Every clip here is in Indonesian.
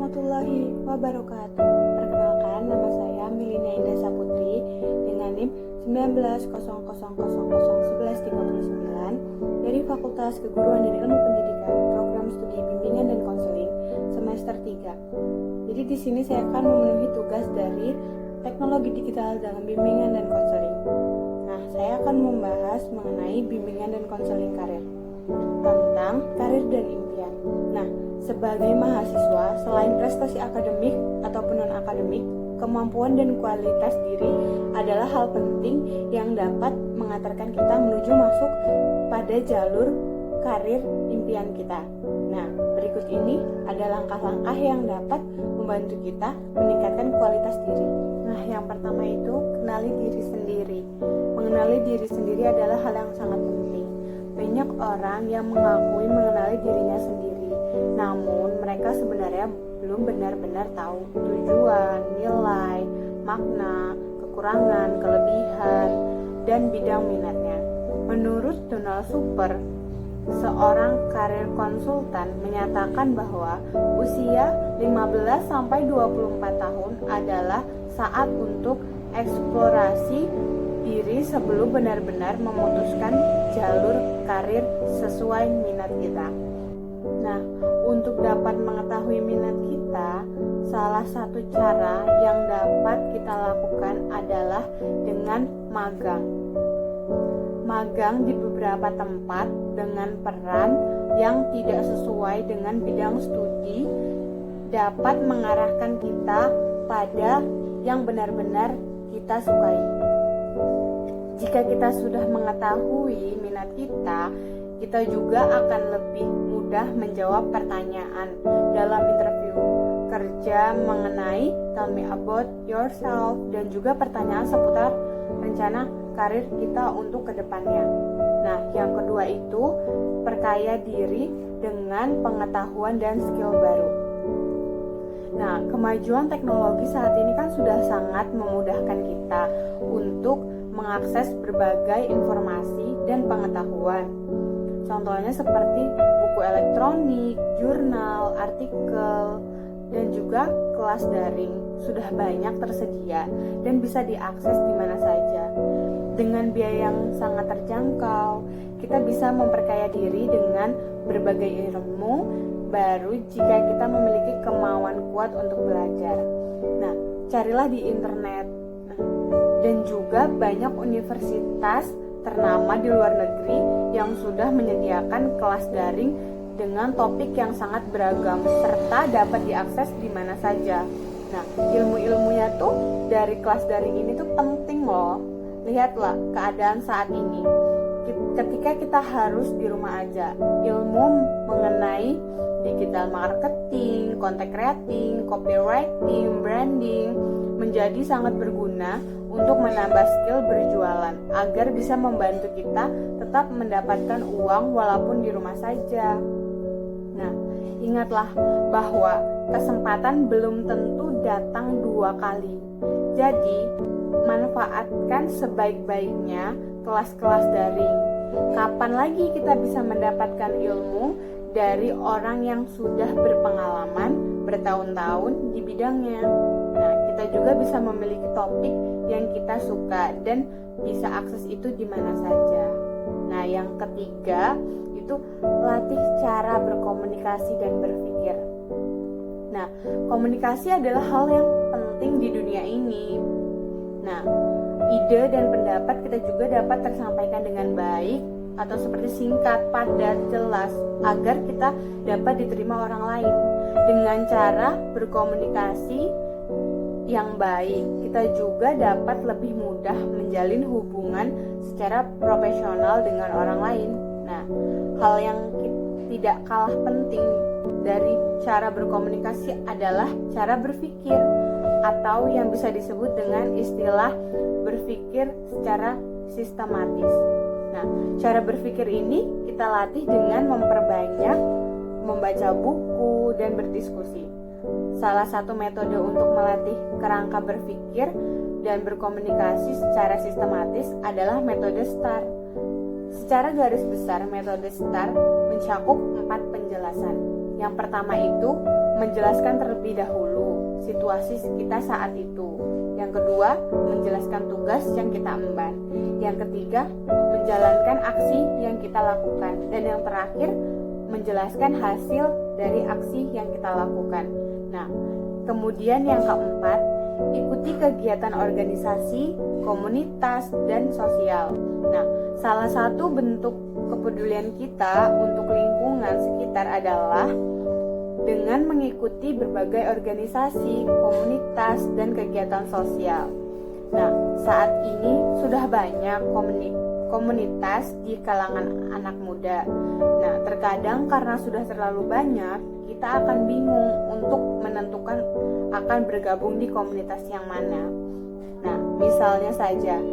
warahmatullahi wabarakatuh. Perkenalkan, nama saya Milina Indah Saputri dengan NIM 1900001139 dari Fakultas Keguruan dan Ilmu Pendidikan, Program Studi Bimbingan dan Konseling semester 3. Jadi di sini saya akan memenuhi tugas dari teknologi digital dalam bimbingan dan konseling. Nah, saya akan membahas mengenai bimbingan dan konseling karir, tentang karir dan impian. Nah, sebagai mahasiswa, selain prestasi akademik ataupun non-akademik, kemampuan dan kualitas diri adalah hal penting yang dapat mengantarkan kita menuju masuk pada jalur karir impian kita. Nah, berikut ini ada langkah-langkah yang dapat membantu kita meningkatkan kualitas diri. Nah, yang pertama itu, kenali diri sendiri. Mengenali diri sendiri adalah hal yang sangat penting. Banyak orang yang mengakui mengenali dirinya sendiri, namun mereka sebenarnya belum benar-benar tahu tujuan, nilai, makna, kekurangan, kelebihan, dan bidang minatnya. Menurut Donald Super, seorang karir konsultan, menyatakan bahwa usia 15-24 tahun adalah saat untuk eksplorasi diri sebelum benar-benar memutuskan jalur karir sesuai minat kita. Nah, untuk dapat mengetahui minat kita, salah satu cara yang dapat kita lakukan adalah dengan magang. Magang di beberapa tempat dengan peran yang tidak sesuai dengan bidang studi dapat mengarahkan kita pada yang benar-benar kita sukai. Jika kita sudah mengetahui minat kita, kita juga akan lebih mudah menjawab pertanyaan dalam interview kerja mengenai tell me about yourself dan juga pertanyaan seputar rencana karir kita untuk kedepannya. Nah, yang kedua itu perkaya diri dengan pengetahuan dan skill baru. Nah, kemajuan teknologi saat ini kan sudah sangat memudahkan kita untuk mengakses berbagai informasi dan pengetahuan. Contohnya seperti buku elektronik, jurnal, artikel, dan juga kelas daring sudah banyak tersedia dan bisa diakses di mana saja. Dengan biaya yang sangat terjangkau, kita bisa memperkaya diri dengan berbagai ilmu baru jika kita memiliki kemauan kuat untuk belajar. Nah, carilah di internet. Dan juga banyak universitas ternama di luar negeri yang sudah menyediakan kelas daring dengan topik yang sangat beragam serta dapat diakses di mana saja. Nah, ilmu-ilmunya tuh dari kelas daring ini tuh penting loh. Lihatlah keadaan saat ini. Ketika kita harus di rumah aja, ilmu mengenai digital marketing, content creating, copywriting, branding menjadi sangat berguna untuk menambah skill berjualan agar bisa membantu kita tetap mendapatkan uang walaupun di rumah saja. Nah, ingatlah bahwa kesempatan belum tentu datang 2 kali. Jadi, manfaatkan sebaik-baiknya kelas-kelas daring. Kapan lagi kita bisa mendapatkan ilmu dari orang yang sudah berpengalaman bertahun-tahun di bidangnya? Nah, kita juga bisa memiliki topik yang kita suka dan bisa akses itu di mana saja. Nah, yang ketiga itu latih cara berkomunikasi dan berpikir. Nah, komunikasi adalah hal yang penting di dunia ini. Nah, ide dan pendapat kita juga dapat tersampaikan dengan baik atau seperti singkat, padat, jelas agar kita dapat diterima orang lain. Dengan cara berkomunikasi yang baik, kita juga dapat lebih mudah menjalin hubungan secara profesional dengan orang lain. Nah, hal yang tidak kalah penting dari cara berkomunikasi adalah cara berpikir, atau yang bisa disebut dengan istilah berpikir secara sistematis. Nah, cara berpikir ini kita latih dengan memperbanyak membaca buku dan berdiskusi. Salah satu metode untuk melatih kerangka berpikir dan berkomunikasi secara sistematis adalah metode STAR. Secara garis besar, metode STAR mencakup 4 penjelasan. Yang pertama itu menjelaskan terlebih dahulu situasi kita saat itu. Yang kedua, menjelaskan tugas yang kita emban. Yang ketiga, menjalankan aksi yang kita lakukan. Dan yang terakhir, menjelaskan hasil dari aksi yang kita lakukan. Nah, kemudian yang keempat, ikuti kegiatan organisasi, komunitas, dan sosial. Nah, salah satu bentuk kepedulian kita untuk lingkungan sekitar adalah dengan mengikuti berbagai organisasi, komunitas, dan kegiatan sosial. Nah, saat ini sudah banyak komunitas di kalangan anak muda. Nah, terkadang karena sudah terlalu banyak, kita akan bingung untuk menentukan akan bergabung di komunitas yang mana. Nah, misalnya saja,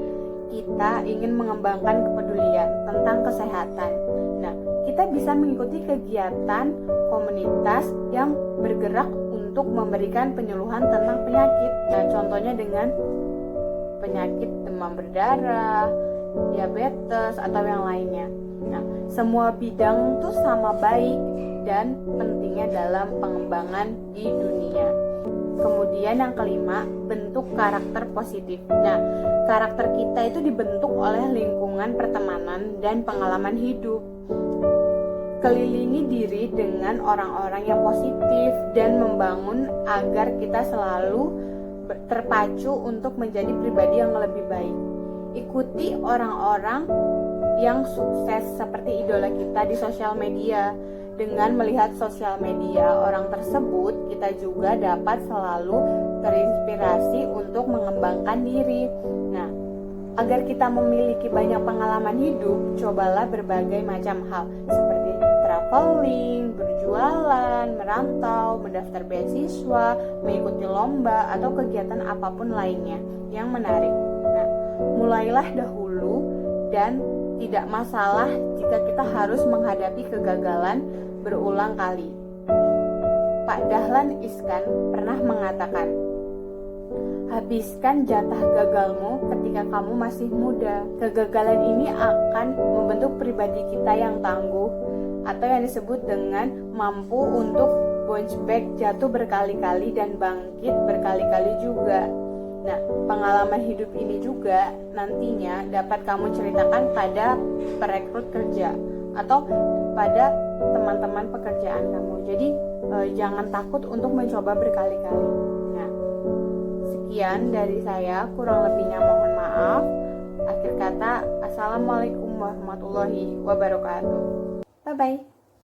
kita ingin mengembangkan kepedulian tentang kesehatan. Nah, kita bisa mengikuti kegiatan komunitas yang bergerak untuk memberikan penyuluhan tentang penyakit. Nah, contohnya dengan penyakit demam berdarah, diabetes, atau yang lainnya. Nah, semua bidang itu sama baik dan pentingnya dalam pengembangan di dunia. Kemudian yang kelima, bentuk karakter positif. Nah, karakter kita itu dibentuk oleh lingkungan pertemanan dan pengalaman hidup. Kelilingi diri dengan orang-orang yang positif dan membangun agar kita selalu terpacu untuk menjadi pribadi yang lebih baik. Ikuti orang-orang yang sukses seperti idola kita di sosial media. Dengan melihat sosial media orang tersebut, kita juga dapat selalu terinspirasi untuk mengembangkan diri. Nah, agar kita memiliki banyak pengalaman hidup, cobalah berbagai macam hal seperti traveling, berjualan, merantau, mendaftar beasiswa, mengikuti lomba, atau kegiatan apapun lainnya yang menarik. Nah, mulailah dahulu dan tidak masalah jika kita harus menghadapi kegagalan berulang kali. Pak Dahlan Iskan pernah mengatakan, habiskan jatah gagalmu ketika kamu masih muda. Kegagalan ini akan membentuk pribadi kita yang tangguh, atau yang disebut dengan mampu untuk bounce back, jatuh berkali-kali dan bangkit berkali-kali juga. Nah, pengalaman hidup ini juga nantinya dapat kamu ceritakan pada perekrut kerja atau pada teman-teman pekerjaan kamu. Jadi jangan takut untuk mencoba berkali-kali. Nah, sekian dari saya, kurang lebihnya mohon maaf. Akhir kata, assalamualaikum warahmatullahi wabarakatuh. Bye bye.